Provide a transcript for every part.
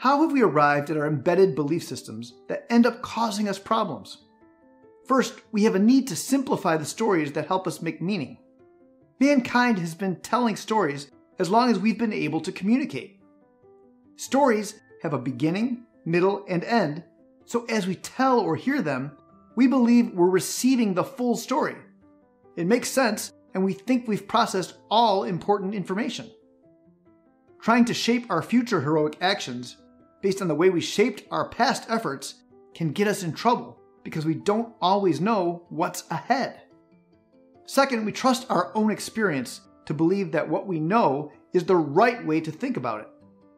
How have we arrived at our embedded belief systems that end up causing us problems? First, we have a need to simplify the stories that help us make meaning. Mankind has been telling stories as long as we've been able to communicate. Stories have a beginning, middle, and end, so as we tell or hear them, we believe we're receiving the full story. It makes sense, and we think we've processed all important information. Trying to shape our future heroic actions based on the way we shaped our past efforts can get us in trouble because we don't always know what's ahead. Second, we trust our own experience to believe that what we know is the right way to think about it,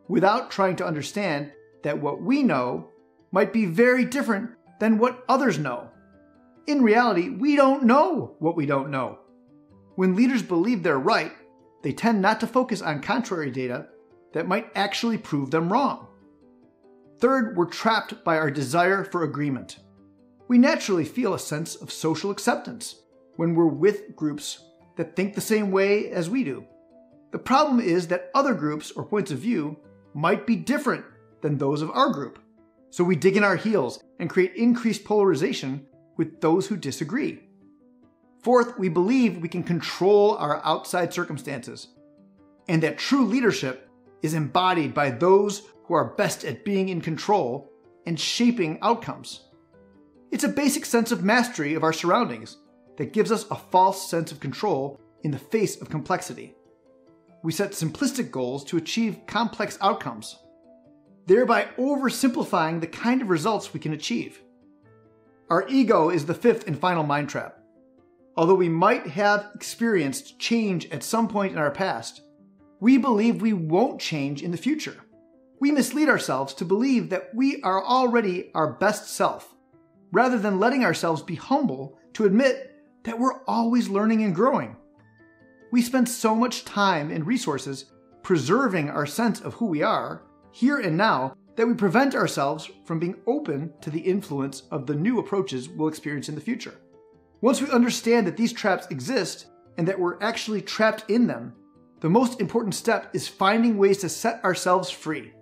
without trying to understand that what we know might be very different than what others know. In reality, we don't know what we don't know. When leaders believe they're right, they tend not to focus on contrary data that might actually prove them wrong. Third, we're trapped by our desire for agreement. We naturally feel a sense of social acceptance when we're with groups that think the same way as we do. The problem is that other groups or points of view might be different than those of our group. So we dig in our heels and create increased polarization with those who disagree. Fourth, we believe we can control our outside circumstances, and that true leadership is embodied by those who are best at being in control and shaping outcomes. It's a basic sense of mastery of our surroundings that gives us a false sense of control in the face of complexity. We set simplistic goals to achieve complex outcomes, thereby oversimplifying the kind of results we can achieve. Our ego is the fifth and final mind trap. Although we might have experienced change at some point in our past, we believe we won't change in the future. We mislead ourselves to believe that we are already our best self, rather than letting ourselves be humble to admit that we're always learning and growing. We spend so much time and resources preserving our sense of who we are, here and now, that we prevent ourselves from being open to the influence of the new approaches we'll experience in the future. Once we understand that these traps exist and that we're actually trapped in them, the most important step is finding ways to set ourselves free.